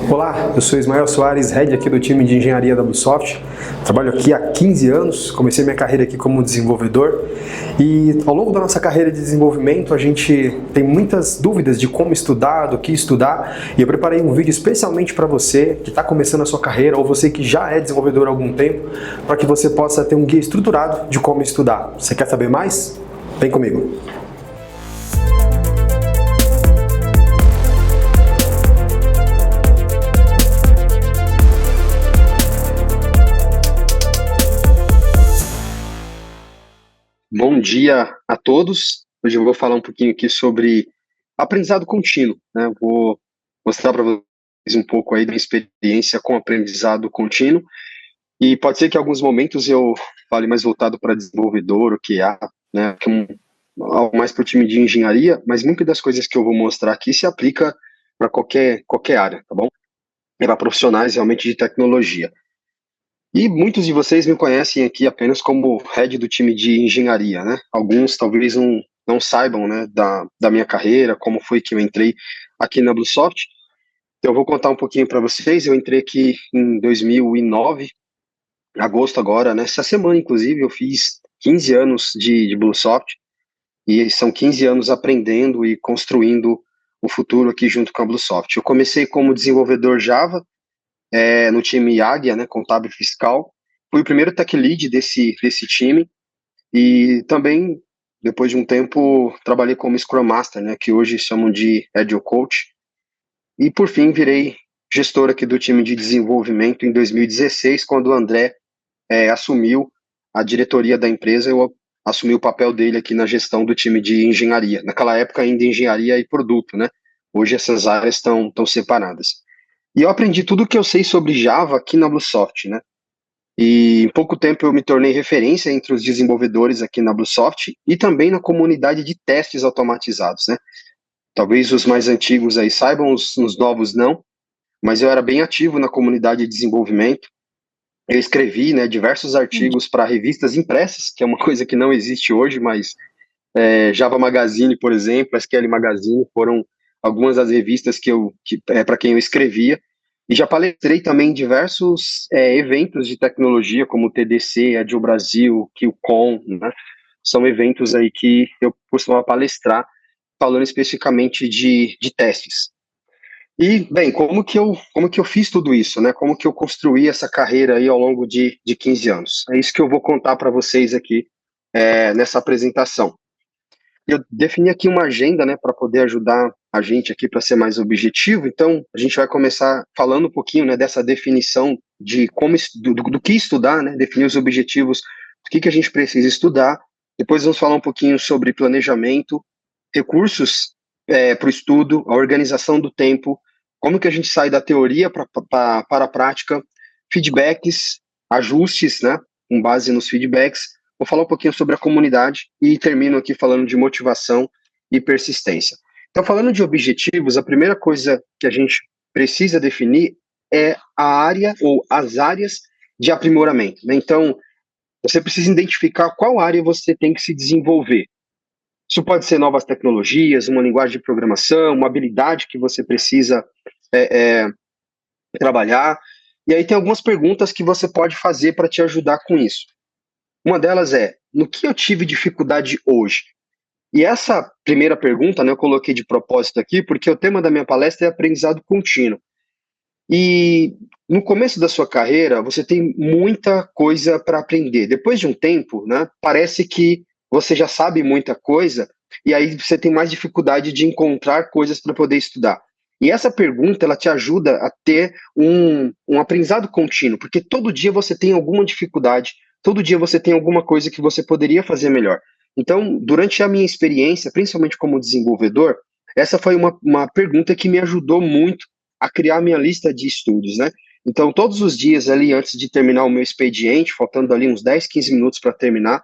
Olá, eu sou Ismael Soares, head aqui do time de engenharia da Bluesoft. Trabalho aqui há 15 anos, comecei minha carreira aqui como desenvolvedor e ao longo da nossa carreira de desenvolvimento a gente tem muitas dúvidas de como estudar, do que estudar, e eu preparei um vídeo especialmente para você que está começando a sua carreira ou você que já é desenvolvedor há algum tempo, para que você possa ter um guia estruturado de como estudar. Você quer saber mais? Vem comigo! Bom dia a todos. Hoje eu vou falar um pouquinho aqui sobre aprendizado contínuo, né? Vou mostrar para vocês um pouco aí da minha experiência com aprendizado contínuo. E pode ser que em alguns momentos eu fale mais voltado para desenvolvedor, o QA, né? Algo mais para o time de engenharia, mas muitas das coisas que eu vou mostrar aqui se aplica para qualquer área, tá bom? É para profissionais realmente de tecnologia. E muitos de vocês me conhecem aqui apenas como head do time de engenharia, né? Alguns talvez não saibam, né, da minha carreira, como foi que eu entrei aqui na Bluesoft. Então eu vou contar um pouquinho para vocês. Eu entrei aqui em 2009, em agosto agora, né? Essa semana, inclusive, eu fiz 15 anos de Bluesoft e são 15 anos aprendendo e construindo o futuro aqui junto com a Bluesoft. Eu comecei como desenvolvedor Java, no time Águia, né, contábil fiscal. Fui o primeiro tech lead desse time e também, depois de um tempo, trabalhei como Scrum Master, né, que hoje chamam de Agile Coach. E, por fim, virei gestor aqui do time de desenvolvimento em 2016, quando o André assumiu a diretoria da empresa. Eu assumi o papel dele aqui na gestão do time de engenharia. Naquela época, ainda engenharia e produto, né? Hoje essas áreas estão separadas. E eu aprendi tudo o que eu sei sobre Java aqui na Bluesoft, né? E em pouco tempo eu me tornei referência entre os desenvolvedores aqui na Bluesoft e também na comunidade de testes automatizados, né? Talvez os mais antigos aí saibam, os novos não, mas eu era bem ativo na comunidade de desenvolvimento. Eu escrevi, né, diversos artigos para revistas impressas, que é uma coisa que não existe hoje, mas Java Magazine, por exemplo, SQL Magazine, foram algumas das revistas para quem eu escrevia. E já palestrei também em diversos eventos de tecnologia, como o TDC, Agile Brasil, QCon, né? São eventos aí que eu costumava palestrar, falando especificamente de testes. E, bem, como que eu fiz tudo isso, né? Como que eu construí essa carreira aí ao longo de 15 anos? É isso que eu vou contar para vocês aqui nessa apresentação. Eu defini aqui uma agenda, né, para poder ajudar a gente aqui para ser mais objetivo. Então, a gente vai começar falando um pouquinho, né, dessa definição de como do que estudar, né, definir os objetivos, do que a gente precisa estudar. Depois vamos falar um pouquinho sobre planejamento, recursos para o estudo, a organização do tempo, como que a gente sai da teoria para a prática, feedbacks, ajustes, né, com base nos feedbacks. Vou falar um pouquinho sobre a comunidade e termino aqui falando de motivação e persistência. Então, falando de objetivos, a primeira coisa que a gente precisa definir é a área ou as áreas de aprimoramento, né? Então, você precisa identificar qual área você tem que se desenvolver. Isso pode ser novas tecnologias, uma linguagem de programação, uma habilidade que você precisa trabalhar. E aí tem algumas perguntas que você pode fazer para te ajudar com isso. Uma delas é, no que eu tive dificuldade hoje? E essa primeira pergunta, né, eu coloquei de propósito aqui, porque o tema da minha palestra é aprendizado contínuo. E no começo da sua carreira, você tem muita coisa para aprender. Depois de um tempo, né, parece que você já sabe muita coisa, e aí você tem mais dificuldade de encontrar coisas para poder estudar. E essa pergunta, ela te ajuda a ter um aprendizado contínuo, porque todo dia você tem alguma dificuldade, todo dia você tem alguma coisa que você poderia fazer melhor. Então, durante a minha experiência, principalmente como desenvolvedor, essa foi uma pergunta que me ajudou muito a criar minha lista de estudos, né? Então, todos os dias ali, antes de terminar o meu expediente, faltando ali uns 10, 15 minutos para terminar,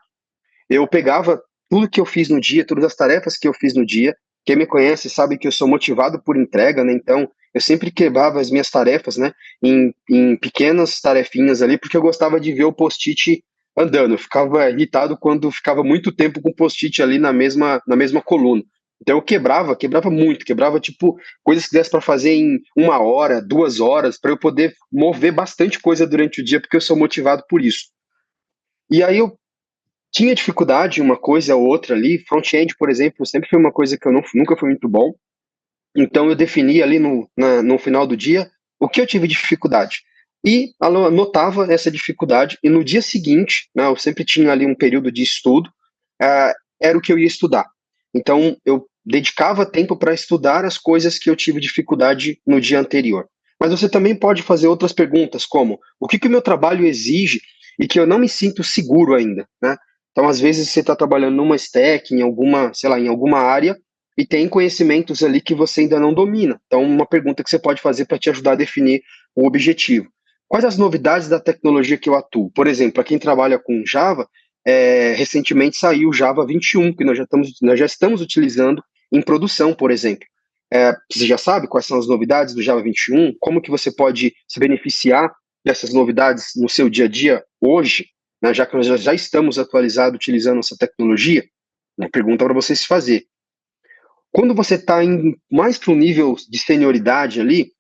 eu pegava tudo que eu fiz no dia, todas as tarefas que eu fiz no dia. Quem me conhece sabe que eu sou motivado por entrega, né? Então, eu sempre quebrava as minhas tarefas, né, em pequenas tarefinhas ali, porque eu gostava de ver o post-it andando. Eu ficava irritado quando ficava muito tempo com o post-it ali na mesma coluna. Então eu quebrava muito, quebrava tipo coisas que desse para fazer em 1 hora, 2 horas, para eu poder mover bastante coisa durante o dia, porque eu sou motivado por isso. E aí eu tinha dificuldade em uma coisa ou outra ali, front-end, por exemplo, sempre foi uma coisa que eu nunca fui muito bom. Então eu defini ali no final do dia o que eu tive dificuldade. E anotava essa dificuldade, e no dia seguinte, né, eu sempre tinha ali um período de estudo, era o que eu ia estudar. Então eu dedicava tempo para estudar as coisas que eu tive dificuldade no dia anterior. Mas você também pode fazer outras perguntas, como o que o meu trabalho exige e que eu não me sinto seguro ainda, né? Então, às vezes, você está trabalhando numa stack, em alguma, sei lá, em alguma área, e tem conhecimentos ali que você ainda não domina. Então, uma pergunta que você pode fazer para te ajudar a definir o objetivo. Quais as novidades da tecnologia que eu atuo? Por exemplo, para quem trabalha com Java, recentemente saiu o Java 21, que nós já estamos utilizando em produção, por exemplo. Você já sabe quais são as novidades do Java 21? Como que você pode se beneficiar dessas novidades no seu dia a dia hoje, né, já que nós já estamos atualizados utilizando essa tecnologia? Uma pergunta para você se fazer. Quando você está mais para um nível de senioridade ali,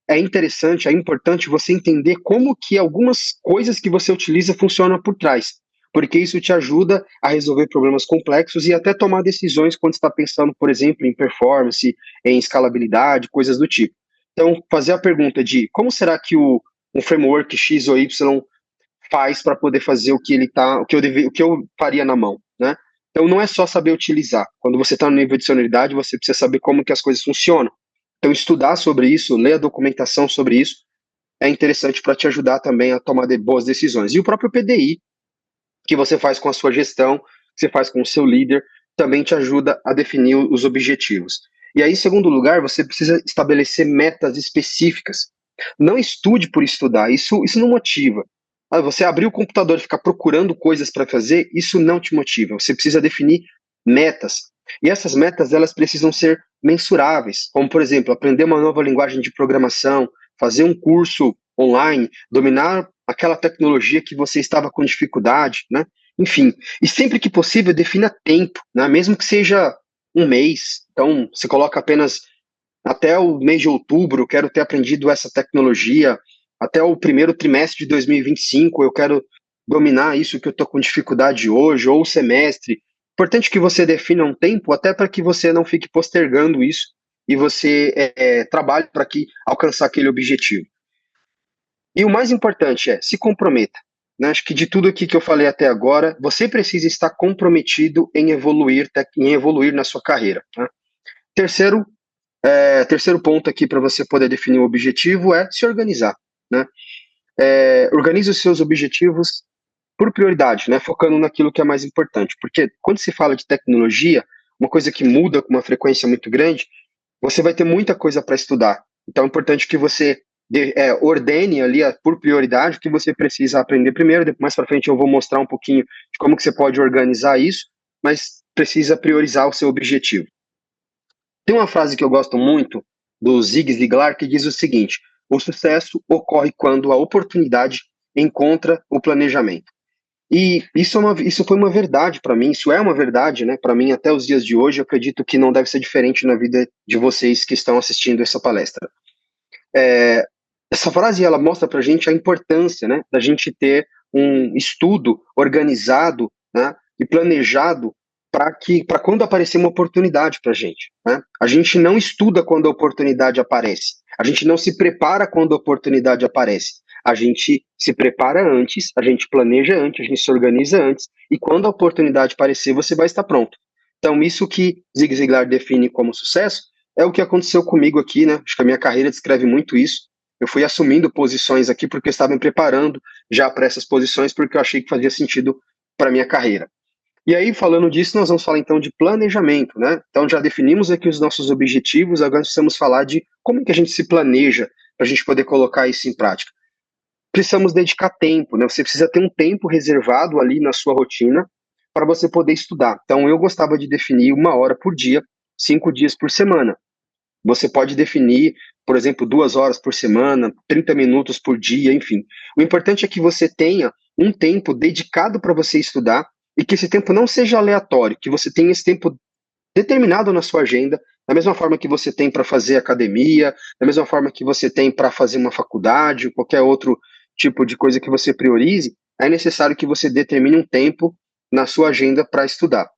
é interessante, é importante você entender como que algumas coisas que você utiliza funcionam por trás, porque isso te ajuda a resolver problemas complexos e até tomar decisões quando está pensando, por exemplo, em performance, em escalabilidade, coisas do tipo. Então, fazer a pergunta de como será que um framework X ou Y faz para poder fazer o que ele tá, o que eu faria na mão, né? Então não é só saber utilizar. Quando você está no nível de senioridade, você precisa saber como que as coisas funcionam. Então estudar sobre isso, ler a documentação sobre isso é interessante para te ajudar também a tomar boas decisões. E o próprio PDI que você faz com a sua gestão, que você faz com o seu líder, também te ajuda a definir os objetivos. E aí, em segundo lugar, você precisa estabelecer metas específicas. Não estude por estudar, isso não motiva. Você abrir o computador e ficar procurando coisas para fazer, isso não te motiva. Você precisa definir metas. E essas metas, elas precisam ser mensuráveis, como, por exemplo, aprender uma nova linguagem de programação, fazer um curso online, dominar aquela tecnologia que você estava com dificuldade, né? Enfim, e sempre que possível, defina tempo, né? Mesmo que seja um mês. Então, você coloca apenas até o mês de outubro, eu quero ter aprendido essa tecnologia, até o primeiro trimestre de 2025, eu quero dominar isso que eu estou com dificuldade hoje, ou o semestre. Importante que você defina um tempo, até para que você não fique postergando isso e você trabalhe para que alcançar aquele objetivo. E o mais importante é, se comprometa. Né? Acho que de tudo aqui que eu falei até agora, você precisa estar comprometido em evoluir na sua carreira. Né? Terceiro, terceiro ponto aqui para você poder definir o objetivo é se organizar. Né? Organize os seus objetivos por prioridade, né? Focando naquilo que é mais importante. Porque quando se fala de tecnologia, uma coisa que muda com uma frequência muito grande, você vai ter muita coisa para estudar. Então é importante que você ordene ali por prioridade o que você precisa aprender primeiro. Depois, mais para frente eu vou mostrar um pouquinho de como que você pode organizar isso, mas precisa priorizar o seu objetivo. Tem uma frase que eu gosto muito do Zig Ziglar que diz o seguinte: o sucesso ocorre quando a oportunidade encontra o planejamento. E isso foi uma verdade para mim, isso é uma verdade, né? Para mim, até os dias de hoje, eu acredito que não deve ser diferente na vida de vocês que estão assistindo essa palestra. Essa frase ela mostra para a gente a importância, né, da gente ter um estudo organizado, né, e planejado para quando aparecer uma oportunidade para a gente. Né? A gente não estuda quando a oportunidade aparece. A gente não se prepara quando a oportunidade aparece. A gente se prepara antes, a gente planeja antes, a gente se organiza antes, e quando a oportunidade aparecer, você vai estar pronto. Então, isso que Zig Ziglar define como sucesso é o que aconteceu comigo aqui, né? Acho que a minha carreira descreve muito isso. Eu fui assumindo posições aqui porque eu estava me preparando já para essas posições, porque eu achei que fazia sentido para a minha carreira. E aí, falando disso, nós vamos falar então de planejamento, né? Então já definimos aqui os nossos objetivos, agora precisamos falar de como que a gente se planeja para a gente poder colocar isso em prática. Precisamos dedicar tempo, né? Você precisa ter um tempo reservado ali na sua rotina para você poder estudar. Então eu gostava de definir 1 hora por dia, 5 dias por semana. Você pode definir, por exemplo, 2 horas por semana, 30 minutos por dia, enfim. O importante é que você tenha um tempo dedicado para você estudar e que esse tempo não seja aleatório, que você tenha esse tempo determinado na sua agenda, da mesma forma que você tem para fazer academia, da mesma forma que você tem para fazer uma faculdade, qualquer outro tipo de coisa que você priorize, é necessário que você determine um tempo na sua agenda para estudar.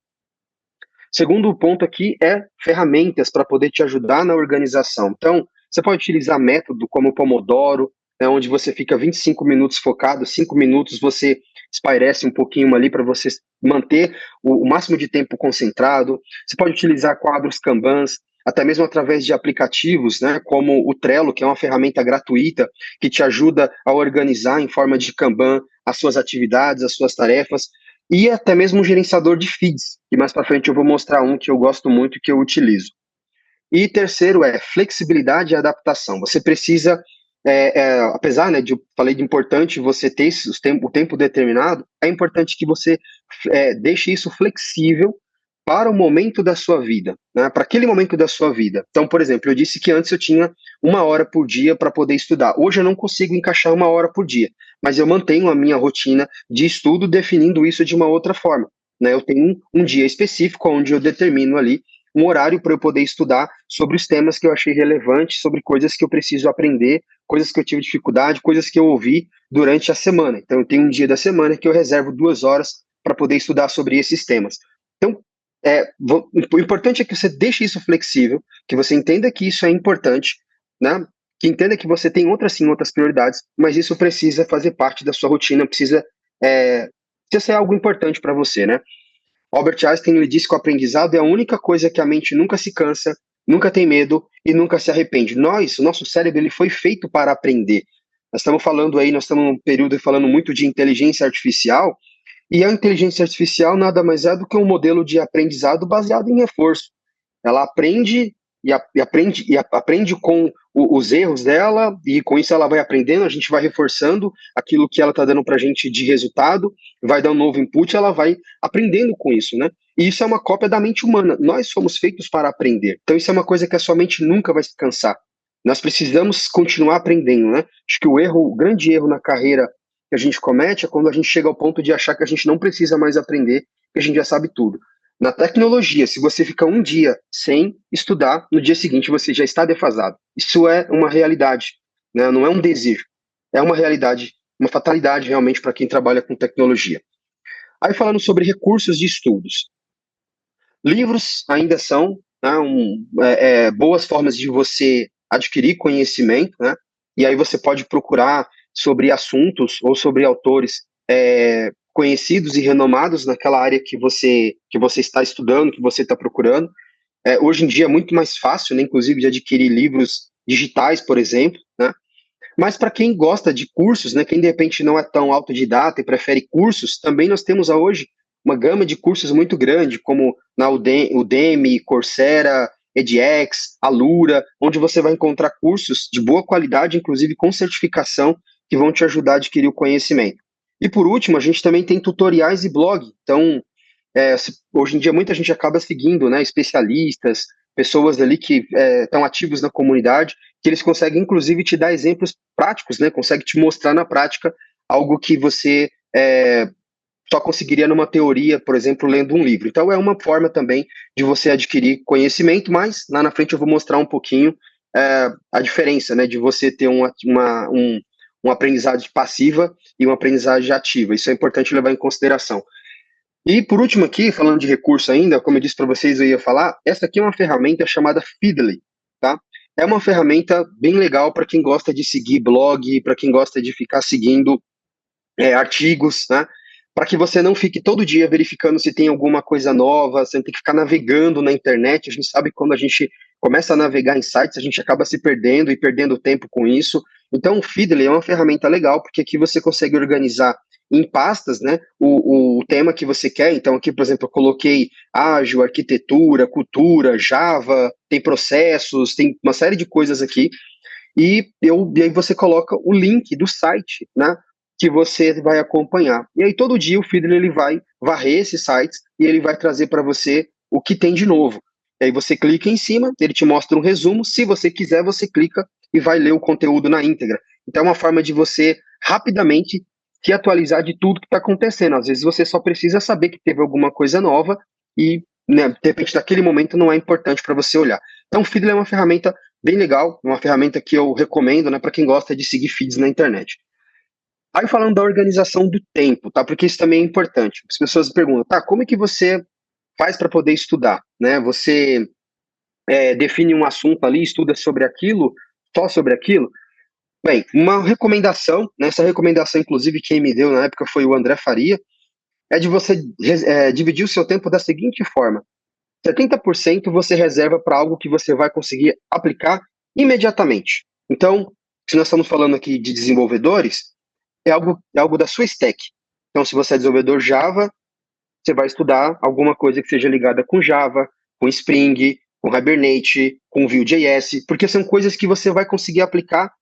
Segundo ponto aqui é ferramentas para poder te ajudar na organização. Então, você pode utilizar método como o Pomodoro, né, onde você fica 25 minutos focado, 5 minutos você espairece um pouquinho ali para você manter o máximo de tempo concentrado. Você pode utilizar quadros Kanbans, até mesmo através de aplicativos, né, como o Trello, que é uma ferramenta gratuita que te ajuda a organizar em forma de Kanban as suas atividades, as suas tarefas, e até mesmo um gerenciador de feeds, que mais para frente eu vou mostrar um que eu gosto muito e que eu utilizo. E terceiro é flexibilidade e adaptação. Você precisa, apesar, né, de eu falei de importante você ter o tempo determinado, é importante que você deixe isso flexível para o momento da sua vida, né, para aquele momento da sua vida. Então, por exemplo, eu disse que antes eu tinha 1 hora por dia para poder estudar. Hoje eu não consigo encaixar 1 hora por dia, mas eu mantenho a minha rotina de estudo definindo isso de uma outra forma. Né? Eu tenho um dia específico onde eu determino ali um horário para eu poder estudar sobre os temas que eu achei relevantes, sobre coisas que eu preciso aprender, coisas que eu tive dificuldade, coisas que eu ouvi durante a semana. Então, eu tenho um dia da semana que eu reservo 2 horas para poder estudar sobre esses temas. Então, o importante é que você deixe isso flexível, que você entenda que isso é importante, né? Que entenda que você tem outras sim, outras prioridades, mas isso precisa fazer parte da sua rotina, precisa ser algo importante para você, né? Albert Einstein ele disse que o aprendizado é a única coisa que a mente nunca se cansa, nunca tem medo e nunca se arrepende. O nosso cérebro, ele foi feito para aprender. Nós estamos num período falando muito de inteligência artificial, e a inteligência artificial nada mais é do que um modelo de aprendizado baseado em reforço. Ela aprende aprende com os erros dela, e com isso ela vai aprendendo, a gente vai reforçando aquilo que ela está dando para a gente de resultado, vai dar um novo input, ela vai aprendendo com isso, né? E isso é uma cópia da mente humana. Nós somos feitos para aprender. Então isso é uma coisa que a sua mente nunca vai se cansar. Nós precisamos continuar aprendendo, né? Acho que o grande erro na carreira que a gente comete é quando a gente chega ao ponto de achar que a gente não precisa mais aprender, que a gente já sabe tudo. Na tecnologia, se você ficar um dia sem estudar, no dia seguinte você já está defasado. Isso é uma realidade, né? Não é um desejo, é uma realidade, uma fatalidade realmente para quem trabalha com tecnologia. Aí falando sobre recursos de estudos. Livros ainda são, né, boas formas de você adquirir conhecimento, né? E aí você pode procurar sobre assuntos ou sobre autores conhecidos e renomados naquela área que você está estudando, que você está procurando. Hoje em dia é muito mais fácil, né, inclusive, de adquirir livros digitais, por exemplo, né? Mas para quem gosta de cursos, né, quem de repente não é tão autodidata e prefere cursos, também nós temos hoje uma gama de cursos muito grande, como na Udemy, Coursera, edX, Alura, onde você vai encontrar cursos de boa qualidade, inclusive com certificação, que vão te ajudar a adquirir o conhecimento. E por último, a gente também tem tutoriais e blog. Então, hoje em dia muita gente acaba seguindo, né, especialistas, pessoas ali que estão ativos na comunidade, que eles conseguem inclusive te dar exemplos práticos, né, consegue te mostrar na prática algo que você só conseguiria numa teoria, por exemplo, lendo um livro. Então é uma forma também de você adquirir conhecimento, mas lá na frente eu vou mostrar um pouquinho a diferença, né, de você ter uma aprendizagem passiva e uma aprendizagem ativa. Isso é importante levar em consideração. E por último aqui, falando de recurso ainda, como eu disse para vocês, eu ia falar, essa aqui é uma ferramenta chamada Feedly, tá? É uma ferramenta bem legal para quem gosta de seguir blog, para quem gosta de ficar seguindo artigos, né? Para que você não fique todo dia verificando se tem alguma coisa nova, você não tem que ficar navegando na internet. A gente sabe que quando a gente começa a navegar em sites, a gente acaba se perdendo e perdendo tempo com isso. Então, o Feedly é uma ferramenta legal, porque aqui você consegue organizar em pastas, né, o tema que você quer. Então, aqui, por exemplo, eu coloquei ágil, arquitetura, cultura, Java, tem processos, tem uma série de coisas aqui. E aí você coloca o link do site, né, que você vai acompanhar. E aí todo dia o Feedly ele vai varrer esses sites e ele vai trazer para você o que tem de novo. E aí você clica em cima, ele te mostra um resumo. Se você quiser, você clica e vai ler o conteúdo na íntegra. Então é uma forma de você rapidamente se atualizar de tudo que está acontecendo. Às vezes você só precisa saber que teve alguma coisa nova e né, de repente, naquele momento não é importante para você olhar. Então, o Feedly é uma ferramenta bem legal, uma ferramenta que eu recomendo, né, para quem gosta de seguir feeds na internet. Aí falando da organização do tempo, tá? Porque isso também é importante. As pessoas perguntam, tá, como é que você faz para poder estudar, né? Você define um assunto ali, estuda sobre aquilo, só sobre aquilo? Bem, uma recomendação, né, essa recomendação, inclusive, quem me deu na época foi o André Faria, é de você dividir o seu tempo da seguinte forma: 70% você reserva para algo que você vai conseguir aplicar imediatamente. Então, se nós estamos falando aqui de desenvolvedores, é algo da sua stack. Então, se você é desenvolvedor Java, você vai estudar alguma coisa que seja ligada com Java, com Spring, com Hibernate, com Vue.js, porque são coisas que você vai conseguir aplicar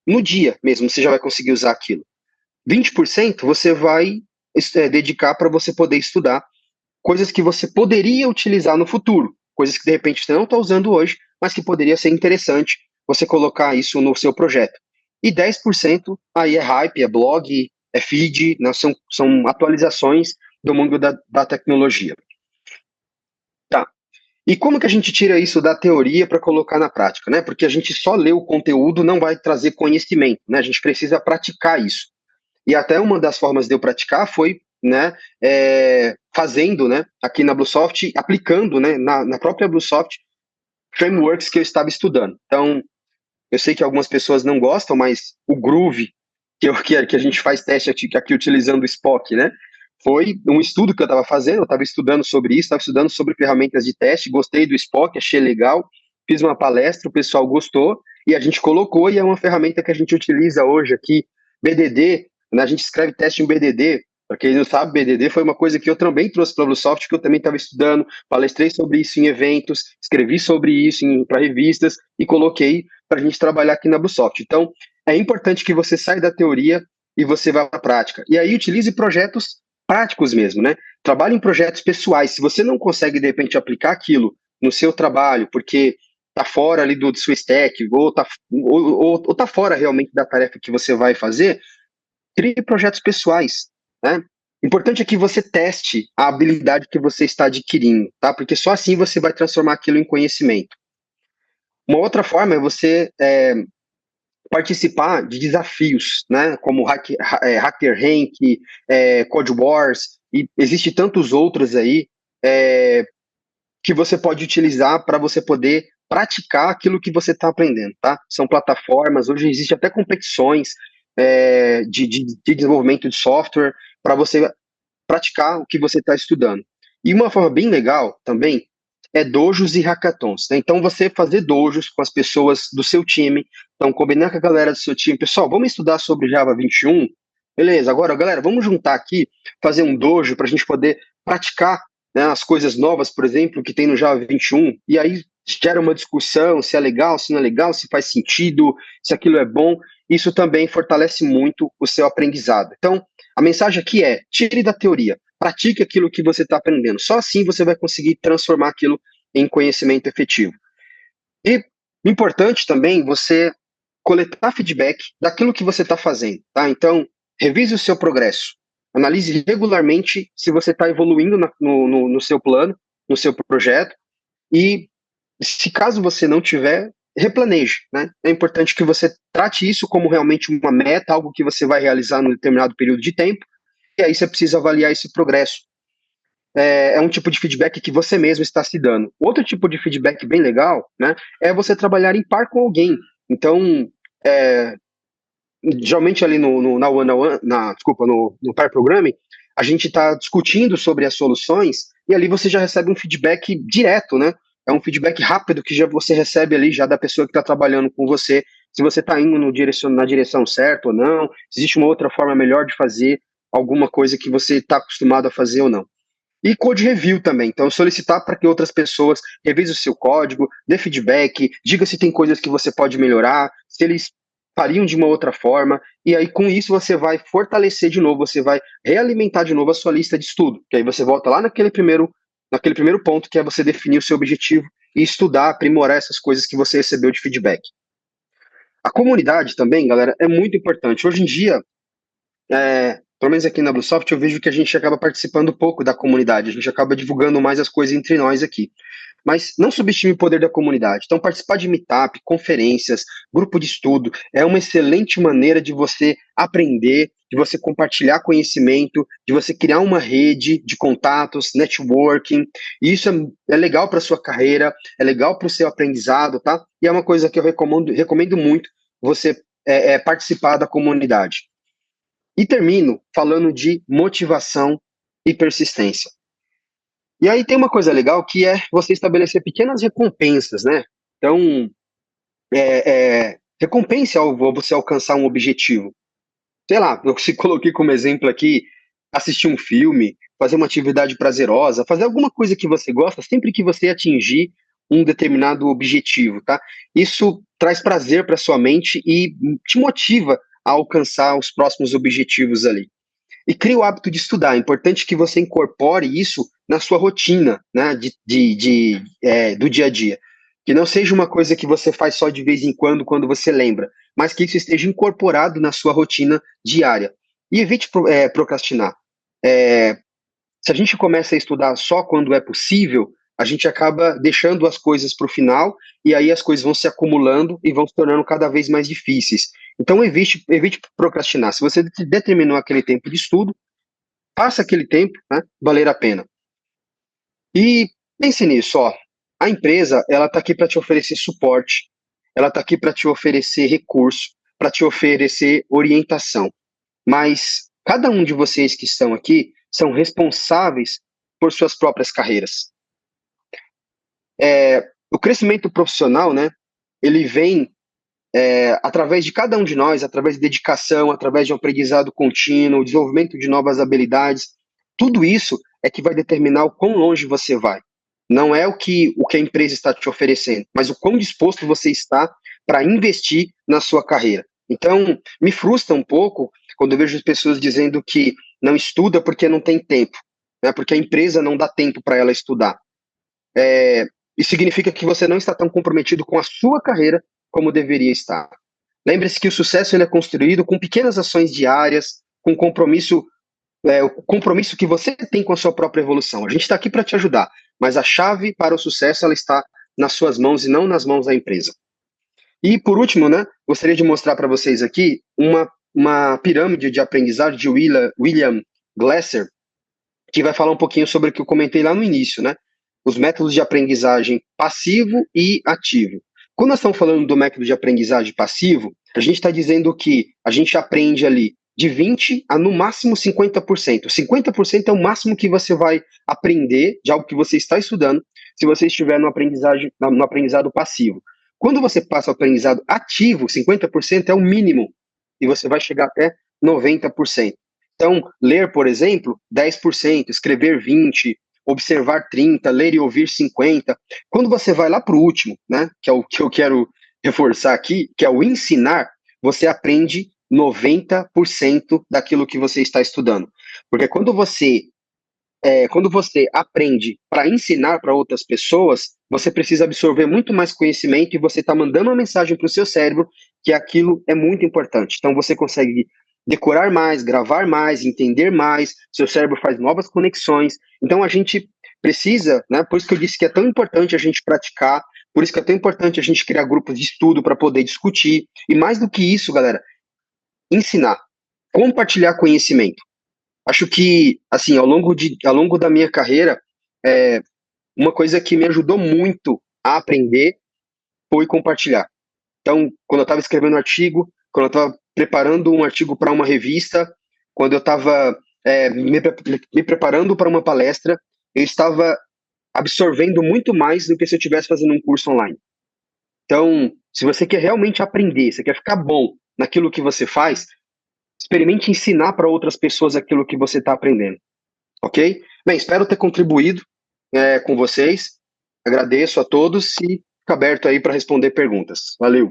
no dia mesmo, você já vai conseguir usar aquilo. 20% você vai dedicar para você poder estudar coisas que você poderia utilizar no futuro, coisas que de repente você não está usando hoje, mas que poderia ser interessante você colocar isso no seu projeto. E 10% aí é hype, é blog, é feed, né, são atualizações do mundo da tecnologia. Tá. E como que a gente tira isso da teoria para colocar na prática, né? Porque a gente só lê o conteúdo não vai trazer conhecimento, né? A gente precisa praticar isso. E até uma das formas de eu praticar foi, né, fazendo, né, aqui na Bluesoft, aplicando, né, na própria Bluesoft, frameworks que eu estava estudando. Então, eu sei que algumas pessoas não gostam, mas o Groove, que a gente faz teste aqui utilizando o Spock, né, foi um estudo que eu estava fazendo, eu estava estudando sobre isso, estava estudando sobre ferramentas de teste, gostei do Spock, achei legal, fiz uma palestra, o pessoal gostou, e a gente colocou, e é uma ferramenta que a gente utiliza hoje aqui, BDD, né, a gente escreve teste em BDD, para quem não sabe, BDD foi uma coisa que eu também trouxe para o Bluesoft, que eu também estava estudando, palestrei sobre isso em eventos, escrevi sobre isso para revistas e coloquei para a gente trabalhar aqui na Bluesoft. Então, é importante que você saia da teoria e você vá para a prática. E aí utilize projetos práticos mesmo, né? Trabalhe em projetos pessoais. Se você não consegue, de repente, aplicar aquilo no seu trabalho, porque tá fora ali do seu stack, ou tá fora realmente da tarefa que você vai fazer, crie projetos pessoais, né? Importante é que você teste a habilidade que você está adquirindo, tá? Porque só assim você vai transformar aquilo em conhecimento. Uma outra forma é você participar de desafios, né? Como Hacker Rank, Code Wars, e existe tantos outros aí que você pode utilizar para você poder praticar aquilo que você está aprendendo, tá? São plataformas, hoje existe até competições de desenvolvimento de software para você praticar o que você está estudando. E uma forma bem legal também é dojos e hackathons, né? Então, você fazer dojos com as pessoas do seu time, então, combinar com a galera do seu time, pessoal, vamos estudar sobre Java 21? Beleza, agora, galera, vamos juntar aqui, fazer um dojo para a gente poder praticar, né, as coisas novas, por exemplo, que tem no Java 21, e aí gera uma discussão se é legal, se não é legal, se faz sentido, se aquilo é bom. Isso também fortalece muito o seu aprendizado. Então, a mensagem aqui é: tire da teoria, pratique aquilo que você está aprendendo. Só assim você vai conseguir transformar aquilo em conhecimento efetivo. E importante também você coletar feedback daquilo que você está fazendo, tá? Então, revise o seu progresso. Analise regularmente se você está evoluindo no seu plano, no seu projeto, e se caso você não tiver, replaneje, né? É importante que você trate isso como realmente uma meta, algo que você vai realizar num determinado período de tempo, e aí você precisa avaliar esse progresso. É um tipo de feedback que você mesmo está se dando. Outro tipo de feedback bem legal, né, é você trabalhar em par com alguém. Então, é, geralmente ali na one, desculpa, no pair programming, a gente está discutindo sobre as soluções e ali você já recebe um feedback direto, né? É um feedback rápido que já você recebe ali já da pessoa que está trabalhando com você, se você está indo na direção certa ou não, se existe uma outra forma melhor de fazer alguma coisa que você está acostumado a fazer ou não. E code review também, então solicitar para que outras pessoas revisem o seu código, dê feedback, diga se tem coisas que você pode melhorar, se eles fariam de uma outra forma, e aí com isso você vai fortalecer de novo, você vai realimentar de novo a sua lista de estudo, que aí você volta lá naquele primeiro ponto, que é você definir o seu objetivo e estudar, aprimorar essas coisas que você recebeu de feedback. A comunidade também, galera, é muito importante. Hoje em dia, pelo menos aqui na Bluesoft, eu vejo que a gente acaba participando pouco da comunidade, a gente acaba divulgando mais as coisas entre nós aqui. Mas não subestime o poder da comunidade. Então, participar de meetup, conferências, grupo de estudo, é uma excelente maneira de você aprender, de você compartilhar conhecimento, de você criar uma rede de contatos, networking. E isso é legal para a sua carreira, é legal para o seu aprendizado, tá? E é uma coisa que eu recomendo muito você participar da comunidade. E termino falando de motivação e persistência. E aí tem uma coisa legal que é você estabelecer pequenas recompensas, né? Então, recompense ao você alcançar um objetivo. Sei lá, eu se coloquei como exemplo aqui, assistir um filme, fazer uma atividade prazerosa, fazer alguma coisa que você gosta, sempre que você atingir um determinado objetivo, tá? Isso traz prazer para sua mente e te motiva a alcançar os próximos objetivos ali. E crie o hábito de estudar. É importante que você incorpore isso na sua rotina, né, do dia a dia. Que não seja uma coisa que você faz só de vez em quando você lembra, mas que isso esteja incorporado na sua rotina diária. E evite procrastinar. É, Se a gente começa a estudar só quando é possível, a gente acaba deixando as coisas para o final e aí as coisas vão se acumulando e vão se tornando cada vez mais difíceis. Então, evite procrastinar. Se você determinou aquele tempo de estudo, faça aquele tempo, né, valer a pena. E pense nisso, ó. A empresa, ela está aqui para te oferecer suporte, ela está aqui para te oferecer recurso, para te oferecer orientação. Mas cada um de vocês que estão aqui são responsáveis por suas próprias carreiras. O crescimento profissional, né, ele vem através de cada um de nós, através de dedicação, através de um aprendizado contínuo, desenvolvimento de novas habilidades. Tudo isso é que vai determinar o quão longe você vai. Não é o que a empresa está te oferecendo, mas o quão disposto você está para investir na sua carreira. Então, me frustra um pouco quando eu vejo as pessoas dizendo que não estuda porque não tem tempo, né? Porque a empresa não dá tempo para ela estudar. Isso significa que você não está tão comprometido com a sua carreira como deveria estar. Lembre-se que o sucesso ele é construído com pequenas ações diárias, com o compromisso que você tem com a sua própria evolução. A gente está aqui para te ajudar, mas a chave para o sucesso ela está nas suas mãos e não nas mãos da empresa. E por último, né, gostaria de mostrar para vocês aqui uma pirâmide de aprendizagem de William Glasser, que vai falar um pouquinho sobre o que eu comentei lá no início, né? Os métodos de aprendizagem passivo e ativo. Quando nós estamos falando do método de aprendizagem passivo, a gente está dizendo que a gente aprende ali de 20% a no máximo 50%. 50% é o máximo que você vai aprender de algo que você está estudando se você estiver no aprendizado passivo. Quando você passa ao aprendizado ativo, 50% é o mínimo e você vai chegar até 90%. Então, ler, por exemplo, 10%, escrever 20%, observar 30%, ler e ouvir 50%. Quando você vai lá para o último, né, que é o que eu quero reforçar aqui, que é o ensinar, você aprende 90% daquilo que você está estudando. Porque quando você aprende para ensinar para outras pessoas, você precisa absorver muito mais conhecimento e você está mandando uma mensagem para o seu cérebro que aquilo é muito importante. Então você consegue decorar mais, gravar mais, entender mais, seu cérebro faz novas conexões. Então a gente precisa, né? Por isso que eu disse que é tão importante a gente praticar, por isso que é tão importante a gente criar grupos de estudo para poder discutir. E mais do que isso, galera, ensinar, compartilhar conhecimento. Acho que, assim, ao longo da minha carreira, uma coisa que me ajudou muito a aprender foi compartilhar. Então, quando eu estava escrevendo um artigo, quando eu estava preparando um artigo para uma revista, quando eu estava me preparando para uma palestra, eu estava absorvendo muito mais do que se eu estivesse fazendo um curso online. Então, se você quer realmente aprender, você quer ficar bom naquilo que você faz, experimente ensinar para outras pessoas aquilo que você está aprendendo, ok? Bem, espero ter contribuído com vocês. Agradeço a todos e fico aberto aí para responder perguntas. Valeu!